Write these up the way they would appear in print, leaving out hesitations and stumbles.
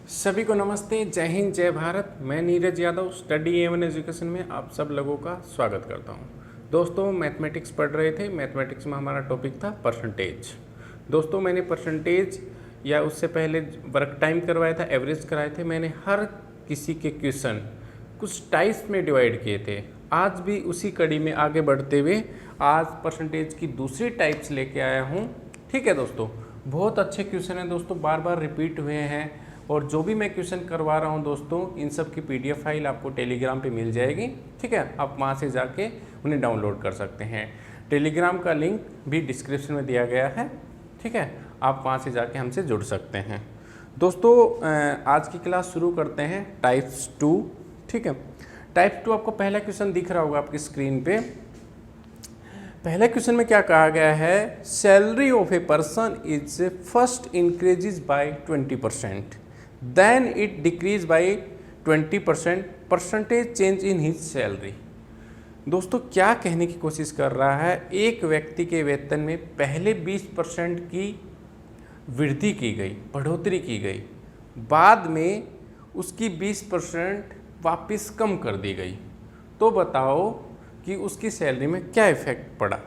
सभी को नमस्ते, जय हिंद, जय भारत। मैं Neeraj Yadav study Avon education में आप सब लोगों का स्वागत करता हूं। दोस्तों, मैथमेटिक्स पढ़ रहे थे। मैथमेटिक्स में हमारा टॉपिक था परसेंटेज। दोस्तों, मैंने परसेंटेज या उससे पहले वर्क टाइम करवाया था, एवरेज कराए थे। मैंने हर किसी के क्वेश्चन कुछ टाइप्स में डिवाइड किए थे। आज भी उसी कड़ी में आगे बढ़ते हुए आज परसेंटेज की दूसरी टाइप्स लेके आया हूँ। ठीक है दोस्तों, बहुत अच्छे क्वेश्चन हैं दोस्तों, बार बार रिपीट हुए हैं। और जो भी मैं क्वेश्चन करवा रहा हूं दोस्तों, इन सब की पीडीएफ फाइल आपको टेलीग्राम पे मिल जाएगी। ठीक है, आप वहां से जाके उन्हें डाउनलोड कर सकते हैं। टेलीग्राम का लिंक भी डिस्क्रिप्शन में दिया गया है। ठीक है, आप वहां से जाके हमसे जुड़ सकते हैं। दोस्तों, आज की क्लास शुरू करते हैं टाइप्स 2। ठीक है, टाइप 2 आपको पहला क्वेश्चन दिख रहा होगा आपकी स्क्रीन पे। पहले क्वेश्चन में क्या कहा गया है? Salary of a person is first increases by 20%, then it decrease by 20%, percentage change in his salary. दोस्तों, क्या कहने की कोशिश कर रहा है? एक व्यक्ति के वेतन में पहले 20% की वृद्धि की गई, बढ़ोतरी की गई, बाद में उसकी 20% वापस कम कर दी गई। तो बताओ कि उसकी सैलरी में क्या इफेक्ट पड़ा।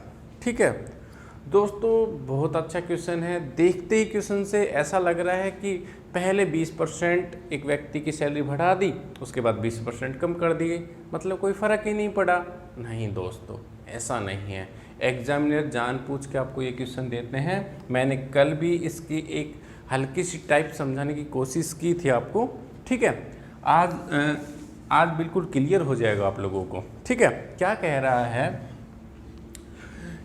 ठीक है दोस्तों, बहुत अच्छा क्वेश्चन है। देखते ही क्वेश्चन से ऐसा लग रहा है कि पहले 20% एक व्यक्ति की सैलरी बढ़ा दी, उसके बाद 20% कम कर दी गई, मतलब कोई फ़र्क ही नहीं पड़ा। नहीं दोस्तों, ऐसा नहीं है। एग्जामिनर जानबूझ के आपको ये क्वेश्चन देते हैं। मैंने कल भी इसकी एक हल्की सी टाइप समझाने की कोशिश की थी आपको। ठीक है, आज बिल्कुल क्लियर हो जाएगा आप लोगों को। ठीक है, क्या कह रहा है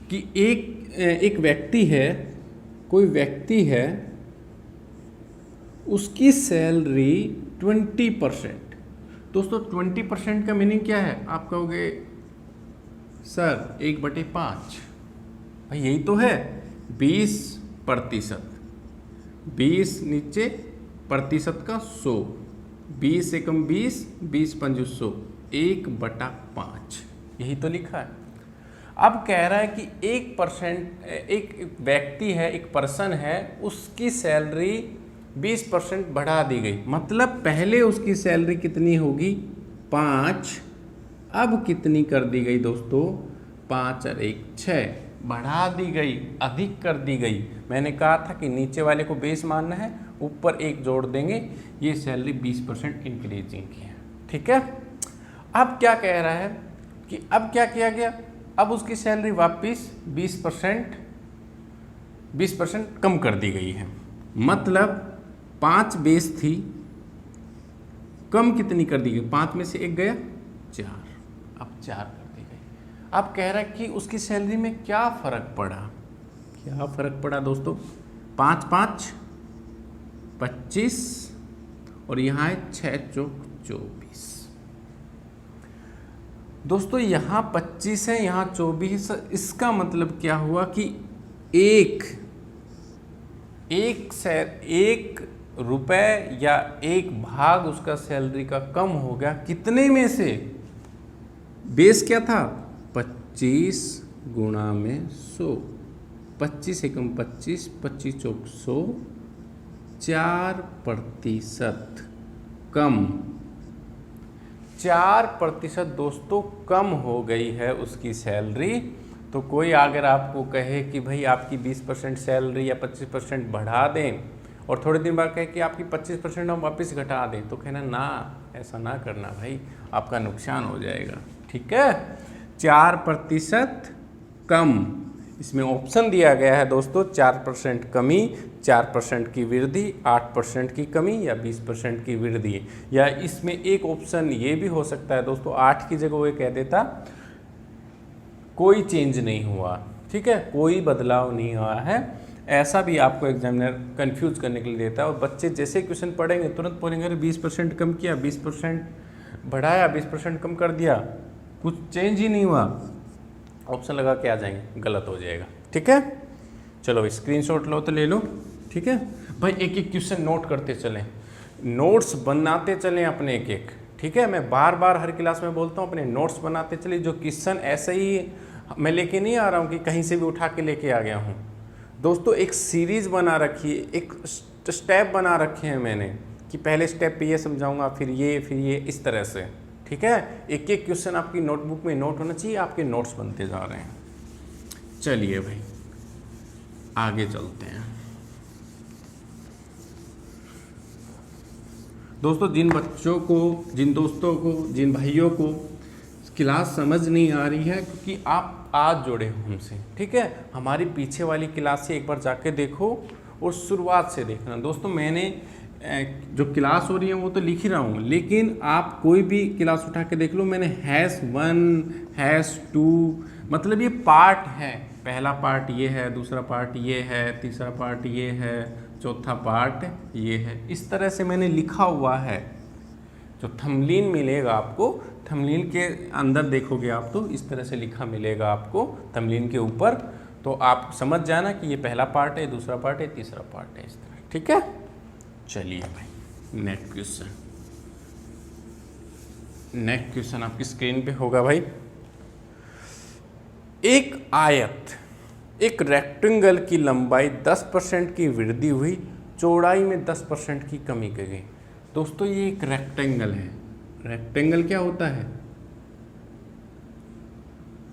कि एक व्यक्ति है, कोई व्यक्ति है, उसकी सैलरी 20%। दोस्तों, 20% का मीनिंग क्या है? आप कहोगे सर 1/5। भाई यही तो है, 20%। 20 नीचे प्रतिशत का 100, 20 एकम 20, 20 पंजे 100, 1/5, यही तो लिखा है। अब कह रहा है कि 1%, एक व्यक्ति है, एक पर्सन है, उसकी सैलरी 20% बढ़ा दी गई। मतलब पहले उसकी सैलरी कितनी होगी? 5। अब कितनी कर दी गई दोस्तों? 5 और 1 6, बढ़ा दी गई, अधिक कर दी गई। मैंने कहा था कि नीचे वाले को बेस मानना है, ऊपर 1 जोड़ देंगे। ये सैलरी 20% इंक्रीजिंग की है। ठीक है, अब क्या कह रहा है कि अब क्या किया गया? अब उसकी सैलरी वापस 20% कम कर दी गई है। मतलब 5 बेस थी, कम कितनी कर दी गई? 5 में से 1 गया 4, अब 4 कर दी गई। अब कह रहा है कि उसकी सैलरी में क्या फर्क पड़ा? क्या फर्क पड़ा दोस्तों? 5 5 25 और यहाँ है 6 चौक 24। दोस्तों, यहाँ 25 है, यहाँ 24। इसका मतलब क्या हुआ कि एक रुपए या 1 भाग उसका सैलरी का कम हो गया। कितने में से? बेस क्या था? 25 गुणा में 100, 25 एकम 25, 25 चौक 100, 4% कम। 4% दोस्तों कम हो गई है उसकी सैलरी। तो कोई अगर आपको कहे कि भाई आपकी 20% सैलरी या 25% बढ़ा दें और थोड़े दिन बाद कहे कि आपकी 25% हम वापस घटा दें, तो कहना ना, ऐसा ना करना भाई, आपका नुकसान हो जाएगा। ठीक है, 4% कम। इसमें ऑप्शन दिया गया है दोस्तों, 4% कमी, 4% की वृद्धि, 8% की कमी या 20% की वृद्धि। या इसमें एक ऑप्शन ये भी हो सकता है दोस्तों, 8 की जगह वो कह देता कोई चेंज नहीं हुआ। ठीक है, कोई बदलाव नहीं हुआ है। ऐसा भी आपको एग्जामिनर कंफ्यूज करने के लिए देता है। और बच्चे जैसे क्वेश्चन पढ़ेंगे तुरंत बोलेंगे अरे 20% कम किया, 20% बढ़ाया, 20% कम कर दिया, कुछ चेंज ही नहीं हुआ, ऑप्शन लगा के आ जाएंगे, गलत हो जाएगा। ठीक है, चलो स्क्रीनशॉट लो तो ले लो। ठीक है भाई, एक एक क्वेश्चन नोट करते चलें, नोट्स बनाते चलें अपने एक एक। ठीक है, मैं बार बार हर क्लास में बोलता हूँ, अपने नोट्स बनाते चलिए। जो क्वेश्चन ऐसे ही मैं लेके नहीं आ रहा हूँ कि कहीं से भी उठा के लेके आ गया हूँ दोस्तों, एक सीरीज बना रखी है, एक स्टेप बना रखे हैं मैंने। कि पहले स्टेप पे ये समझाऊंगा, फिर ये, इस तरह से। ठीक है, एक एक क्वेश्चन आपकी नोटबुक में नोट होना चाहिए, आपके नोट्स बनते जा रहे हैं। चलिए भाई आगे चलते हैं। दोस्तों, जिन बच्चों को, जिन दोस्तों को, जिन भाइयों को क्लास समझ नहीं आ रही है, क्योंकि आप आज जुड़े हो हमसे, ठीक है, हमारी पीछे वाली क्लास से एक बार जाके देखो और शुरुआत से देखना। दोस्तों, मैंने जो क्लास हो रही है वो तो लिख ही रहा हूँ, लेकिन आप कोई भी क्लास उठा के देख लो, मैंने #1 #2 मतलब ये पार्ट है। पहला पार्ट ये है, दूसरा पार्ट ये है, तीसरा पार्ट ये है, चौथा पार्ट ये है, इस तरह से मैंने लिखा हुआ है। जो थंबनेल मिलेगा आपको, थंबनेल के अंदर देखोगे आप तो इस तरह से लिखा मिलेगा आपको थंबनेल के ऊपर, तो आप समझ जाना कि ये पहला पार्ट है, दूसरा पार्ट है, तीसरा पार्ट है, इस तरह। ठीक है, चलिए भाई नेक्स्ट क्वेश्चन। नेक्स्ट क्वेश्चन आपकी स्क्रीन पे होगा भाई। एक आयत, एक रेक्टेंगल की लंबाई 10% की वृद्धि हुई, चौड़ाई में 10% की कमी की गई। दोस्तों, ये एक रेक्टेंगल है। रेक्टेंगल क्या होता है?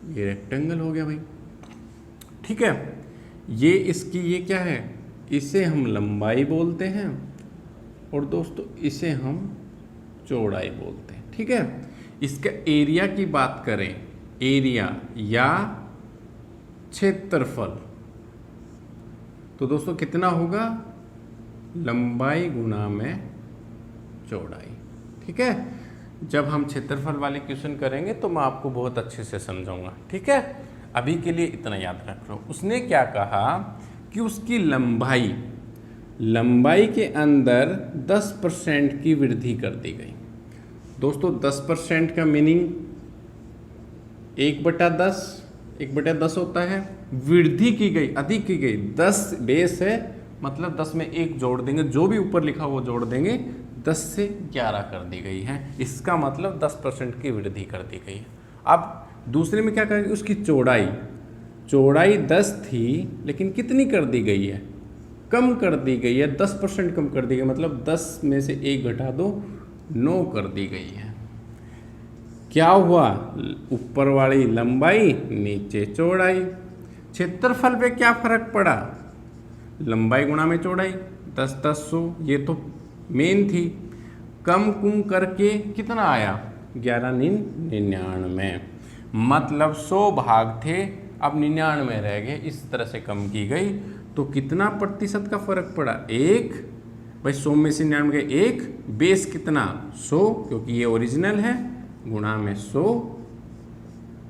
ये रेक्टेंगल हो गया भाई। ठीक है, ये इसकी ये क्या है? इसे हम लंबाई बोलते हैं और दोस्तों इसे हम चौड़ाई बोलते हैं। ठीक है, इसका एरिया की बात करें, एरिया या क्षेत्रफल, तो दोस्तों कितना होगा? लंबाई गुना में चौड़ाई। ठीक है, जब हम क्षेत्रफल वाले क्वेश्चन करेंगे तो मैं आपको बहुत अच्छे से समझाऊंगा। ठीक है, अभी के लिए इतना याद रख लो। उसने क्या कहा कि उसकी लंबाई के अंदर 10% की वृद्धि कर दी गई। दोस्तों, 10% का मीनिंग 1/10, 1/10 होता है। वृद्धि की गई, अधिक की गई, 10 बेस है, मतलब 10 में 1 जोड़ देंगे, जो भी ऊपर लिखा वो जोड़ देंगे, 10 से 11 कर दी गई है। इसका मतलब 10% की वृद्धि कर दी गई है। अब दूसरे में क्या करेंगे? उसकी चौड़ाई 10 थी, लेकिन कितनी कर दी गई है? कम कर दी गई है, 10% कम कर दी गई, मतलब 10 में से 1 घटा दो, 9 कर दी गई है। क्या हुआ? ऊपर वाली लंबाई, नीचे चौड़ाई। क्षेत्रफल पे क्या फर्क पड़ा? लंबाई गुणा में चौड़ाई, 10 10 100, ये तो मेन थी। कम कुम करके कितना आया? 11 99, मतलब 100 भाग थे, अब 99 रह गए, इस तरह से कम की गई। तो कितना प्रतिशत का फर्क पड़ा? 1 भाई, 100 में से 99 गए 1, बेस कितना? 100, क्योंकि ये ओरिजिनल है, गुणा में 100,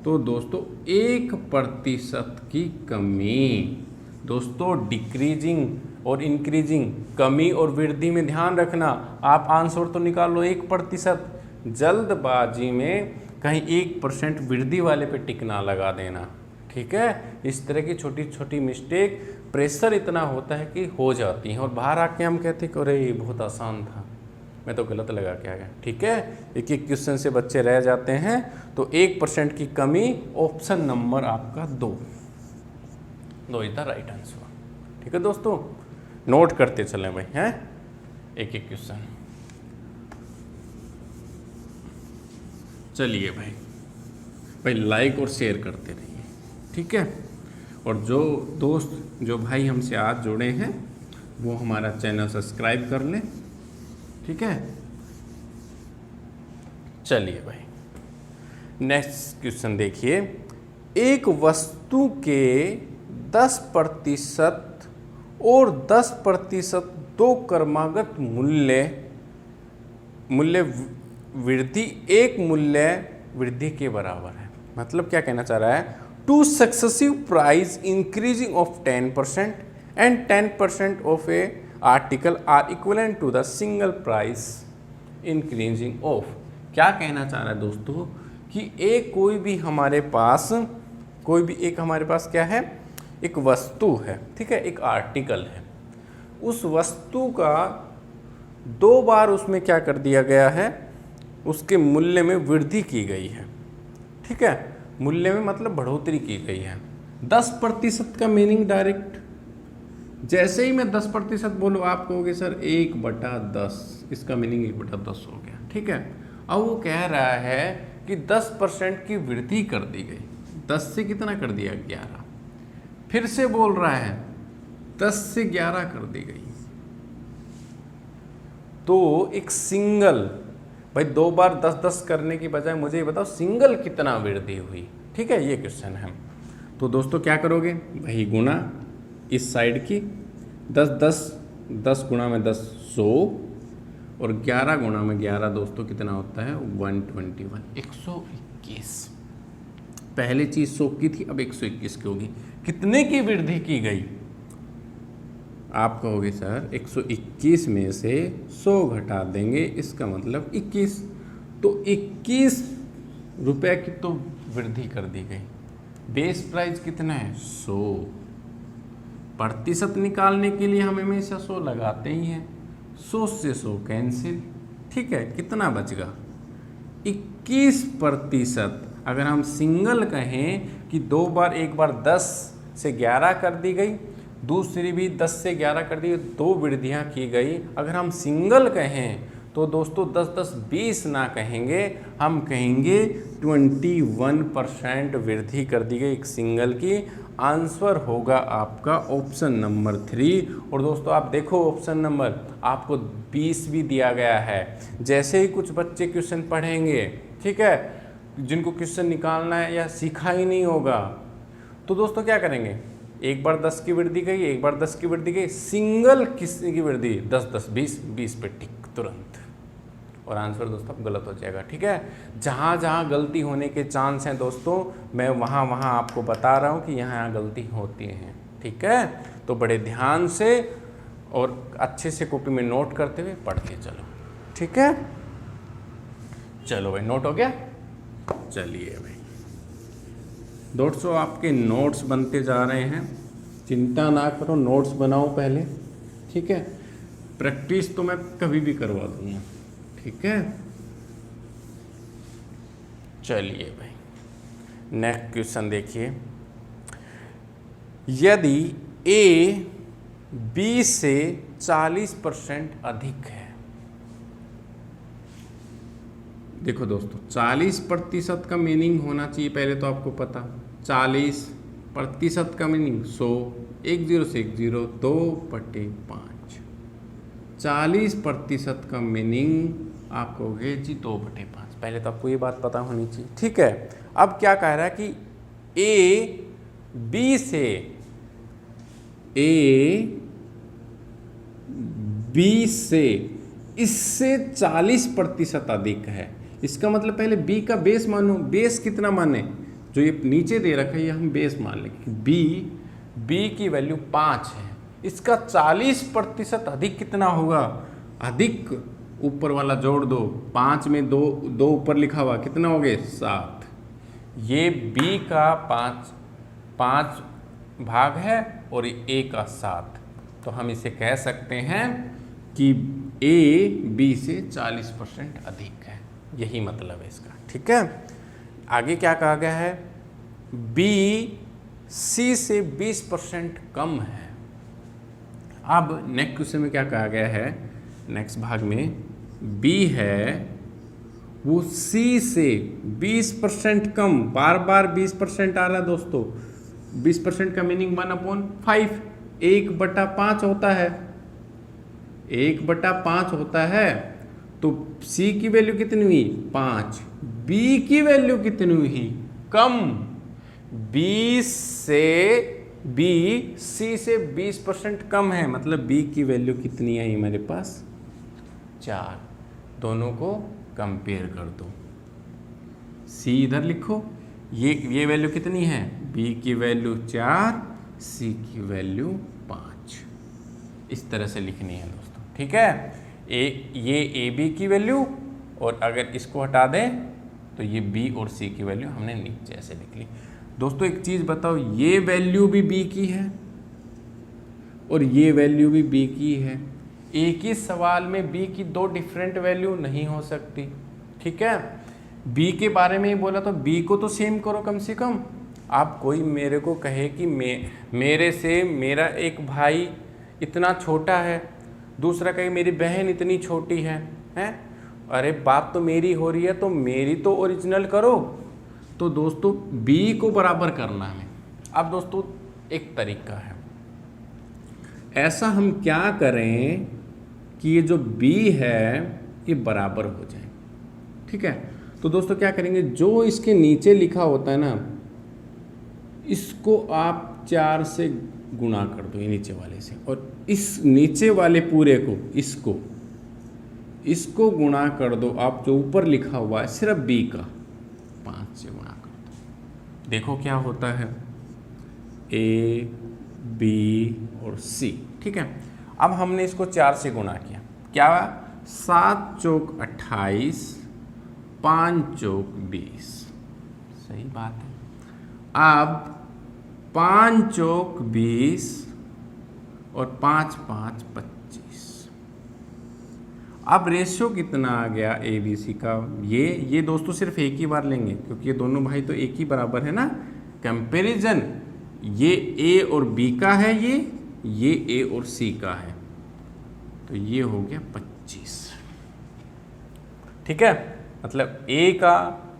तो दोस्तों 1% की कमी। दोस्तों, डिक्रीजिंग और इंक्रीजिंग, कमी और वृद्धि में ध्यान रखना। आप आंसर तो निकाल लो 1%, जल्दबाजी में कहीं 1% वृद्धि वाले पे टिक ना लगा देना। ठीक है, इस तरह की छोटी छोटी मिस्टेक, प्रेशर इतना होता है कि हो जाती हैं, और बाहर आके हम कहते हैं कि अरे ये बहुत आसान था, मैं तो गलत लगा के आ गया। ठीक है, एक एक क्वेश्चन से बच्चे रह जाते हैं। तो 1% की कमी, ऑप्शन नंबर आपका 2 इज द राइट आंसर। ठीक है दोस्तों, नोट करते चले भाई, हैं एक एक क्वेश्चन। चलिए भाई लाइक और शेयर करते रहिए। ठीक है, और जो दोस्त, जो भाई हमसे आज जुड़े हैं, वो हमारा चैनल सब्सक्राइब कर लें। ठीक है, चलिए भाई नेक्स्ट क्वेश्चन देखिए। एक वस्तु के 10% और 10% दो क्रमागत मूल्य वृद्धि एक मूल्य वृद्धि के बराबर है। मतलब क्या कहना चाह रहा है? 2 successive price increasing of 10% and 10% of a article are equivalent to the single price increasing of। क्या कहना चाह रहा है दोस्तों कि कोई भी हमारे पास क्या है? एक वस्तु है, ठीक है, एक आर्टिकल है। उस वस्तु का 2 बार उसमें क्या कर दिया गया है? उसके मूल्य में वृद्धि की गई है। ठीक है, मूल्य में मतलब बढ़ोतरी की गई है। 10% का मीनिंग डायरेक्ट जैसे ही मैं 10% बोलूँ आप कहोगे सर 1/10, इसका मीनिंग 1/10 हो गया, ठीक है। अब वो कह रहा है कि 10% की वृद्धि कर दी गई, 10 से कितना कर दिया 11, फिर से बोल रहा है 10 से 11 कर दी गई। तो एक सिंगल, भाई 2 बार 10-10 करने की बजाय मुझे ये बताओ सिंगल कितना वृद्धि हुई, ठीक है, ये क्वेश्चन है। तो दोस्तों क्या करोगे, वही गुना इस साइड की 10 गुणा में 10 100 और 11 गुणा में 11 दोस्तों कितना होता है 121, 121। पहले चीज 100 की थी, अब 121 की होगी। कितने की वृद्धि की गई, आप कहोगे सर 121 में से 100 घटा देंगे, इसका मतलब 21, तो 21 रुपये की तो वृद्धि कर दी गई। बेस प्राइस कितना है 100, प्रतिशत निकालने के लिए हम हमेशा 100 लगाते ही हैं, 100 से 100 कैंसिल, ठीक है, कितना बचेगा 21%। अगर हम सिंगल कहें कि 2 बार, एक बार 10 से 11 कर दी गई, दूसरी भी 10 से 11 कर दी गई, 2 वृद्धियाँ की गई। अगर हम सिंगल कहें तो दोस्तों 10-10-20 ना कहेंगे, हम कहेंगे 21% वृद्धि कर दी गई एक सिंगल की। आंसर होगा आपका ऑप्शन नंबर 3। और दोस्तों आप देखो ऑप्शन नंबर, आपको 20 भी दिया गया है। जैसे ही कुछ बच्चे क्वेश्चन पढ़ेंगे, ठीक है, जिनको क्वेश्चन निकालना है या सीखा ही नहीं होगा, तो दोस्तों क्या करेंगे, एक बार 10 की वृद्धि गई, एक बार 10 की वृद्धि गई, सिंगल किसकी वृद्धि 10-10-20 पे टिक तुरंत, और आंसर दोस्तों गलत हो जाएगा, ठीक है। जहाँ जहाँ गलती होने के चांस हैं दोस्तों, मैं वहाँ वहाँ आपको बता रहा हूँ कि यहाँ गलती होती है, ठीक है। तो बड़े ध्यान से और अच्छे से कॉपी में नोट करते हुए पढ़ते चलो, ठीक है। चलो भाई, नोट हो गया, चलिए भाई दोस्तों आपके नोट्स बनते जा रहे हैं, चिंता ना करो, नोट्स बनाओ पहले, ठीक है। प्रैक्टिस तो मैं कभी भी करवा दूंगा, ठीक है। चलिए भाई नेक्स्ट क्वेश्चन देखिए, यदि ए बी से 40% अधिक है, देखो दोस्तों 40% का मीनिंग होना चाहिए पहले तो आपको पता, 40% का मीनिंग 100, 1 0 से 1 0, 2/5। 40% का मीनिंग आप कहोगे जी 2/5, पहले तो आपको ये बात पता होनी चाहिए, ठीक है। अब क्या कह रहा है कि ए बी से इससे 40% अधिक है। इसका मतलब पहले बी का बेस मानो, बेस कितना माने, जो ये नीचे दे रखा है ये हम बेस मान लेंगे। बी की वैल्यू 5 है, इसका 40% अधिक कितना होगा, अधिक ऊपर वाला जोड़ दो, 5 में 2 ऊपर लिखा हुआ, कितना हो गए 7। ये बी का 5 भाग है और ए का 7, तो हम इसे कह सकते हैं कि ए बी से 40% अधिक है, यही मतलब है इसका, ठीक है। आगे क्या कहा गया है, बी सी से 20% कम है। अब नेक्स्ट क्वेश्चन में क्या कहा गया है, नेक्स्ट भाग में बी है वो सी से 20% कम, बार बार 20% आ रहा है दोस्तों। 20% का मीनिंग 1/5, 1/5 होता है, 1/5 होता है। तो सी की वैल्यू कितनी हुई 5, बी की वैल्यू कितनी हुई कम, बी सी से 20% कम है, मतलब बी की वैल्यू कितनी आई हमारे पास 4। दोनों को कंपेयर कर दो, सी इधर लिखो, ये वैल्यू कितनी है, बी की वैल्यू 4, सी की वैल्यू 5, इस तरह से लिखनी है दोस्तों, ठीक है। ये ए बी की वैल्यू, और अगर इसको हटा दें तो ये बी और सी की वैल्यू हमने नीचे ऐसे लिख ली। दोस्तों एक चीज़ बताओ, ये वैल्यू भी बी की है और ये वैल्यू भी बी की है। एक ही सवाल में बी की 2 डिफरेंट वैल्यू नहीं हो सकती, ठीक है। बी के बारे में ही बोला तो बी को तो सेम करो कम से कम। आप कोई मेरे को कहे कि मेरे से मेरा एक भाई इतना छोटा है, दूसरा कहे मेरी बहन इतनी छोटी है, हैं? अरे बात तो मेरी हो रही है तो मेरी तो ओरिजिनल करो। तो दोस्तों बी को बराबर करना है। अब दोस्तों एक तरीका है, ऐसा हम क्या करें कि ये जो बी है ये बराबर हो जाए, ठीक है। तो दोस्तों क्या करेंगे, जो इसके नीचे लिखा होता है ना, इसको आप 4 से गुणा कर दो, ये नीचे वाले से, और इस नीचे वाले पूरे को इसको गुणा कर दो आप, जो ऊपर लिखा हुआ है सिर्फ बी का 5 से गुणा कर दो। देखो क्या होता है, ए बी और सी, ठीक है। अब हमने इसको 4 से गुणा किया, क्या 7 चौक 28, 5 चौक 20, सही बात है। अब 5 चौक 20 और 5 5 25। अब रेशियो कितना आ गया ए बी सी का, ये दोस्तों सिर्फ एक ही बार लेंगे क्योंकि ये दोनों भाई तो एक ही बराबर है ना। कंपैरिजन ये ए और बी का है, ये ए और सी का है, तो ये हो गया 25, ठीक है। मतलब ए का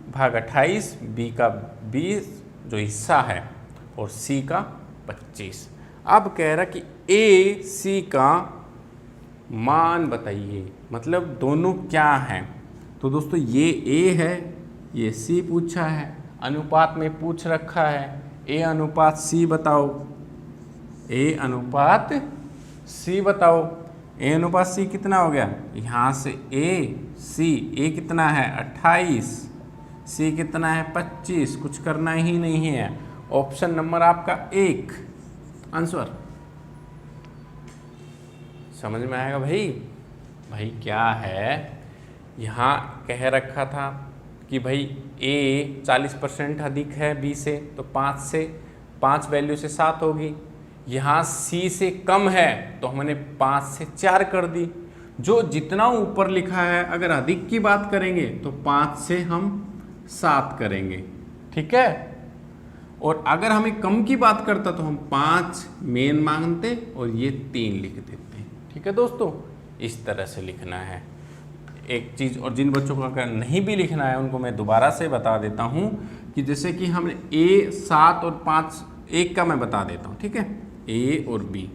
भाग 28, बी का 20 जो हिस्सा है, और सी का 25। अब कह रहा कि ए सी का मान बताइए, मतलब दोनों क्या हैं। तो दोस्तों ये ए है, ये सी पूछा है, अनुपात में पूछ रखा है, ए अनुपात सी बताओ, ए अनुपात सी बताओ। ए अनुपात सी कितना हो गया, यहाँ से ए कितना है 28, सी कितना है 25, कुछ करना ही नहीं है। ऑप्शन नंबर आपका 1 आंसर। समझ में आएगा भाई क्या है, यहाँ कह रखा था कि भाई ए 40% अधिक है बी से, तो 5 वैल्यू से 7 होगी। यहाँ सी से कम है तो हमने 5 से 4 कर दी। जो जितना ऊपर लिखा है, अगर अधिक की बात करेंगे तो 5 से हम 7 करेंगे, ठीक है। और अगर हमें कम की बात करता तो हम 5 मेन मांगते और ये 3 लिख देते, ठीक है दोस्तों। इस तरह से लिखना है एक चीज़। और जिन बच्चों को अगर नहीं भी लिखना है उनको मैं दोबारा से बता देता हूँ कि जैसे कि हमने ए 7 और 5, एक का मैं बता देता हूँ, ठीक है, ए और बी।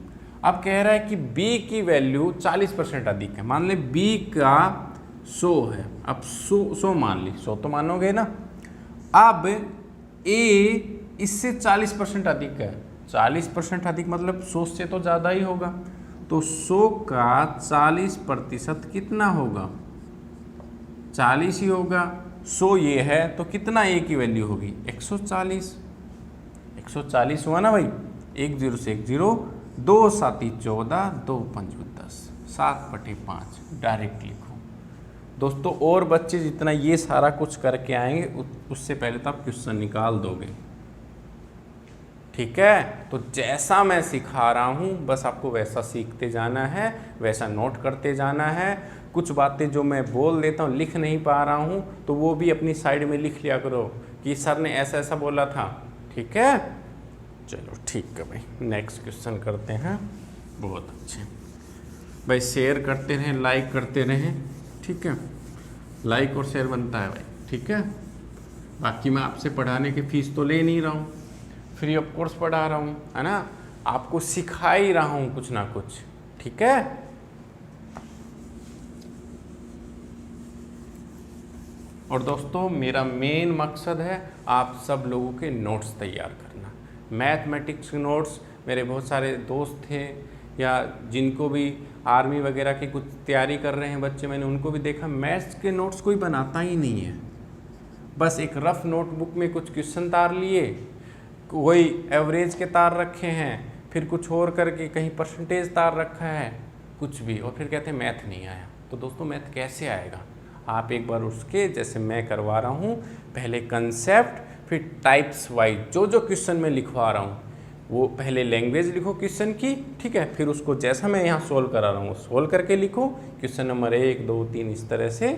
अब कह रहा है कि बी की वैल्यू 40% अधिक है, मान ले बी का 100 है, अब 100 मान ली, 100 तो मानोगे ना। अब ए इससे 40% अधिक है, 40% अधिक मतलब 100 से तो ज़्यादा ही होगा, तो 100 का 40% कितना होगा, 40 ही होगा। 100 ये है तो कितना ए की वैल्यू होगी 140, 140 हुआ ना भाई। 1 0 से 1 0, 2 7 14, 2 5 10, 7/5 डायरेक्ट लिखो दोस्तों। और बच्चे जितना ये सारा कुछ करके आएंगे उससे पहले तो आप क्वेश्चन निकाल दोगे, ठीक है। तो जैसा मैं सिखा रहा हूँ बस आपको वैसा सीखते जाना है, वैसा नोट करते जाना है। कुछ बातें जो मैं बोल देता हूँ लिख नहीं पा रहा हूँ तो वो भी अपनी साइड में लिख लिया करो कि सर ने ऐसा ऐसा बोला था, ठीक है। चलो ठीक है भाई, नेक्स्ट क्वेश्चन करते हैं। बहुत अच्छे भाई, शेयर करते रहें, लाइक करते रहें, ठीक है। लाइक और शेयर बनता है भाई, ठीक है। बाकी मैं आपसे पढ़ाने की फ़ीस तो ले नहीं रहा हूँ, फ्री ऑफ कोर्स पढ़ा रहा हूँ, है ना, आपको सिखा ही रहा हूँ कुछ ना कुछ, ठीक है। और दोस्तों मेरा मेन मकसद है आप सब लोगों के नोट्स तैयार करना। मैथमेटिक्स के नोट्स, मेरे बहुत सारे दोस्त थे या जिनको भी आर्मी वगैरह की कुछ तैयारी कर रहे हैं बच्चे, मैंने उनको भी देखा, मैथ्स के नोट्स कोई बनाता ही नहीं है। बस एक रफ नोटबुक में कुछ क्वेश्चन तार लिए, कोई एवरेज के तार रखे हैं, फिर कुछ और करके कहीं परसेंटेज तार रखा है, कुछ भी, और फिर कहते हैं मैथ नहीं आया। तो दोस्तों मैथ कैसे आएगा, आप एक बार उसके जैसे मैं करवा रहा हूँ, पहले कंसेप्ट फिर टाइप्स वाइज जो जो क्वेश्चन में लिखवा रहा हूँ वो पहले लैंग्वेज लिखो क्वेश्चन की, ठीक है, फिर उसको जैसा मैं यहाँ सोल्व करा रहा हूँ सोल्व करके लिखो, क्वेश्चन नंबर 1 2 3 इस तरह से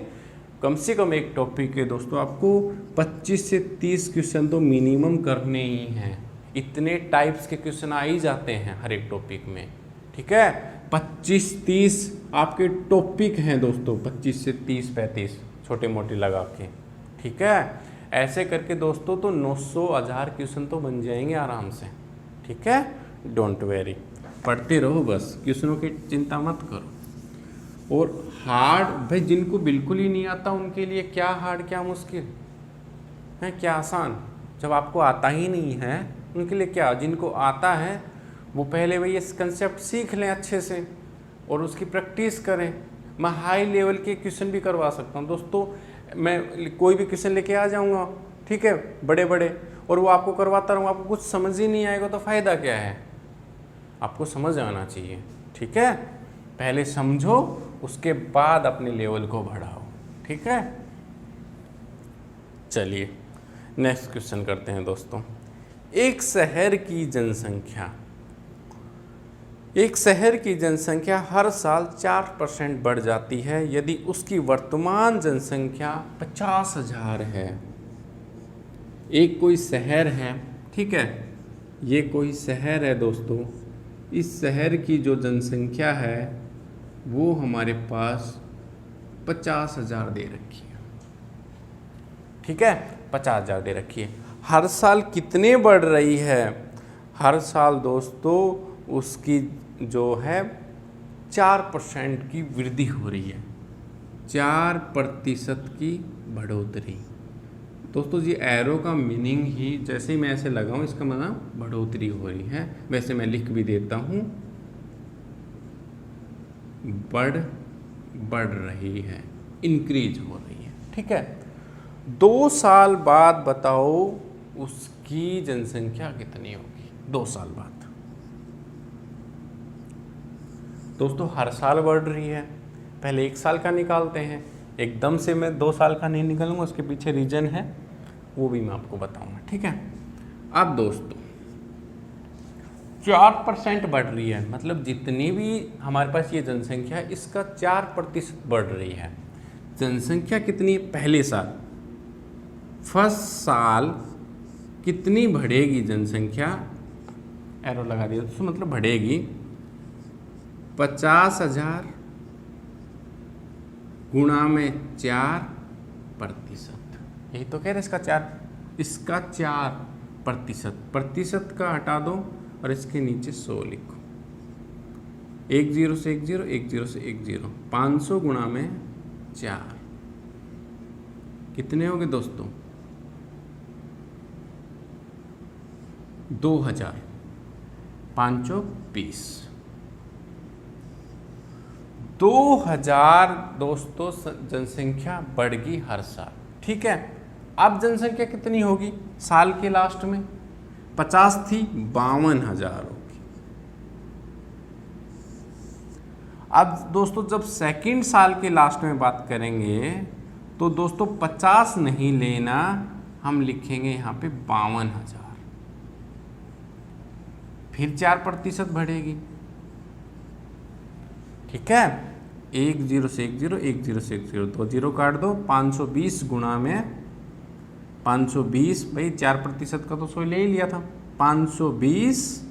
कम एक टॉपिक के दोस्तों आपको 25 से 30 क्वेश्चन तो मिनिमम करने ही हैं। इतने टाइप्स के क्वेश्चन आ ही जाते हैं हर एक टॉपिक में, ठीक है। 25-30 आपके टॉपिक हैं दोस्तों, 25 से 30-35 छोटे मोटे लगा के, ठीक है। ऐसे करके दोस्तों तो 900-1000 क्वेश्चन तो बन जाएंगे आराम से, ठीक है। डोंट वेरी, पढ़ते रहो बस, क्वेश्चनों की चिंता मत करो। और हार्ड भाई जिनको बिल्कुल ही नहीं आता उनके लिए क्या हार्ड क्या मुश्किल है, क्या आसान। जब आपको आता ही नहीं है उनके लिए क्या, जिनको आता है वो पहले भाई इस कंसेप्ट सीख लें अच्छे से और उसकी प्रैक्टिस करें। मैं हाई लेवल के क्वेश्चन भी करवा सकता हूँ दोस्तों, मैं कोई भी क्वेश्चन लेके आ जाऊँगा, ठीक है, बड़े बड़े, और वो आपको करवाता रहूँगा, आपको कुछ समझ ही नहीं आएगा तो फ़ायदा क्या है। आपको समझ आना चाहिए, ठीक है। पहले समझो, उसके बाद अपने लेवल को बढ़ाओ, ठीक है। चलिए नेक्स्ट क्वेश्चन करते हैं दोस्तों। एक शहर की जनसंख्या हर साल 4% बढ़ जाती है यदि उसकी वर्तमान जनसंख्या 50,000 है। एक कोई शहर है, ठीक है, ये कोई शहर है दोस्तों, इस शहर की जो जनसंख्या है वो हमारे पास 50,000 दे रखी है, ठीक है, 50,000 दे रखी है। हर साल कितने बढ़ रही है, हर साल दोस्तों उसकी जो है 4% की वृद्धि हो रही है, 4% की बढ़ोतरी। दोस्तों जी एरो का मीनिंग ही जैसे ही मैं ऐसे लगाऊं इसका मतलब बढ़ोतरी हो रही है। वैसे मैं लिख भी देता हूं, बढ़ रही है, इंक्रीज हो रही है, ठीक है। 2 साल बाद बताओ उसकी जनसंख्या कितनी होगी, 2 साल बाद। दोस्तों हर साल बढ़ रही है, पहले 1 साल का निकालते हैं, एकदम से मैं 2 साल का नहीं निकालूंगा, उसके पीछे रीजन है वो भी मैं आपको बताऊंगा, ठीक है। अब दोस्तों 4% बढ़ रही है, मतलब जितनी भी हमारे पास ये जनसंख्या है इसका 4% बढ़ रही है। जनसंख्या कितनी है पहले साल, फर्स्ट साल कितनी बढ़ेगी जनसंख्या, एरो लगा दिया दोस्तों, मतलब बढ़ेगी 50,000 गुणा में 4%। यही तो कह रहे इसका 4%, का हटा दो और इसके नीचे 100 लिखो, 1 0 से 1 0, 1 0 से 1 0, 500 गुणा में 4 कितने होंगे दोस्तों, 2000, 520, 2000 दोस्तों जनसंख्या बढ़ गई हर साल, ठीक है। अब जनसंख्या कितनी होगी साल के लास्ट में, 50 थी 52,000 होगी। अब दोस्तों जब सेकंड साल के लास्ट में बात करेंगे तो दोस्तों 50 नहीं लेना, हम लिखेंगे यहाँ पे 52,000, फिर 4% बढ़ेगी, ठीक है। 1 0 से 1 0, 1 0 से 1 0, 2 0 काट दो, 520 गुणा में 520, भाई 4% का तो 100 ले ही लिया था, 520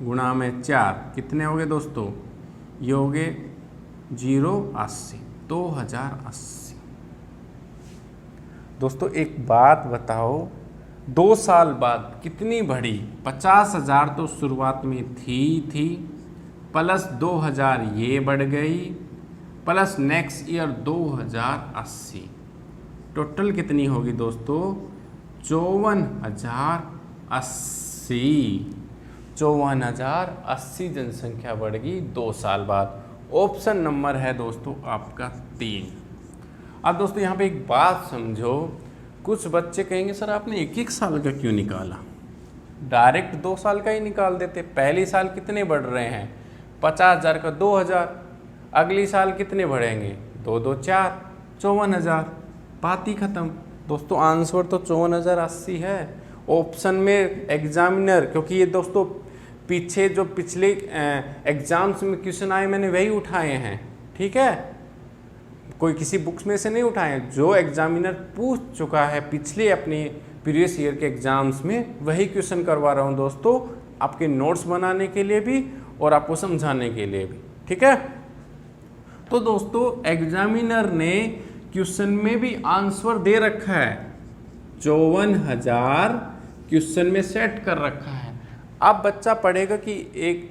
गुणा में 4 कितने हो गए दोस्तों, ये हो गए 080, 2080। दोस्तों एक बात बताओ, 2 साल बाद कितनी बढ़ी, 50,000 तो शुरुआत में थी प्लस 2000 ये बढ़ गई, प्लस नेक्स्ट ईयर 2080, टोटल कितनी होगी दोस्तों 54,080 जनसंख्या बढ़ गई 2 साल बाद। ऑप्शन नंबर है दोस्तों आपका 3। अब दोस्तों यहाँ पे एक बात समझो, कुछ बच्चे कहेंगे सर आपने 1-1 साल का क्यों निकाला, डायरेक्ट 2 साल का ही निकाल देते। पहली साल कितने बढ़ रहे हैं, 50,000 का 2,000, अगली साल कितने बढ़ेंगे 2 2 4, 54,000, बात ही खत्म। दोस्तों आंसर तो 54,080 है ऑप्शन में एग्जामिनर, क्योंकि ये दोस्तों पीछे जो पिछले एग्जाम्स में क्वेश्चन आए मैंने वही उठाए हैं, ठीक है, कोई किसी बुक्स में से नहीं उठाए हैं, जो एग्जामिनर पूछ चुका है पिछले अपने प्रीवियस ईयर के एग्जाम्स में वही क्वेश्चन करवा रहा हूँ दोस्तों, आपके नोट्स बनाने के लिए भी और आपको समझाने के लिए भी, ठीक है। तो दोस्तों एग्जामिनर ने क्वेश्चन में भी आंसर दे रखा है, 54,000 क्वेश्चन में सेट कर रखा है। अब बच्चा पढ़ेगा कि एक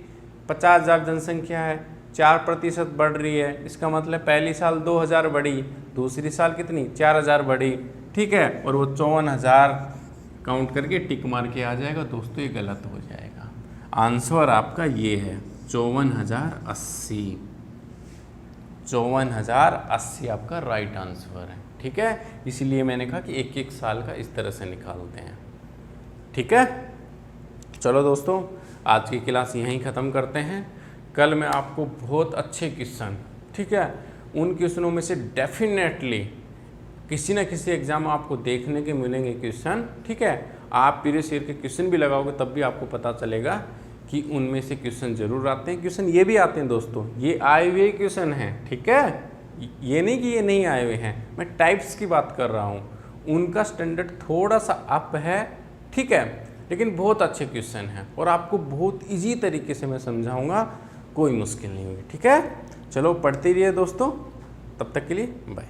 50,000 जनसंख्या है, 4% बढ़ रही है, इसका मतलब पहली साल 2,000 बढ़ी, दूसरी साल कितनी 4,000 बढ़ी, ठीक है, और वो 54,000 काउंट करके टिक मार के आ जाएगा। दोस्तों ये गलत हो जाएगा, आंसर आपका ये है 54,080, 54,080 आपका राइट आंसर है, ठीक है। इसलिए मैंने कहा कि एक एक साल का इस तरह से निकालते हैं, ठीक है। चलो दोस्तों आज की क्लास यहीं ख़त्म करते हैं। कल मैं आपको बहुत अच्छे क्वेश्चन, ठीक है, उन क्वेश्चनों में से डेफिनेटली किसी न किसी एग्जाम आपको देखने के मिलेंगे क्वेश्चन, ठीक है। आप प्रीवियस ईयर के क्वेश्चन भी लगाओगे तब भी आपको पता चलेगा कि उनमें से क्वेश्चन जरूर आते हैं। क्वेश्चन ये भी आते हैं दोस्तों, ये आए हुए क्वेश्चन हैं, ठीक है, ये नहीं कि ये नहीं आए हुए हैं, मैं टाइप्स की बात कर रहा हूँ, उनका स्टैंडर्ड थोड़ा सा अप है, ठीक है, लेकिन बहुत अच्छे क्वेश्चन हैं और आपको बहुत इजी तरीके से मैं समझाऊंगा, कोई मुश्किल नहीं होगी, ठीक है। चलो पढ़ते रहिए दोस्तों, तब तक के लिए बाय।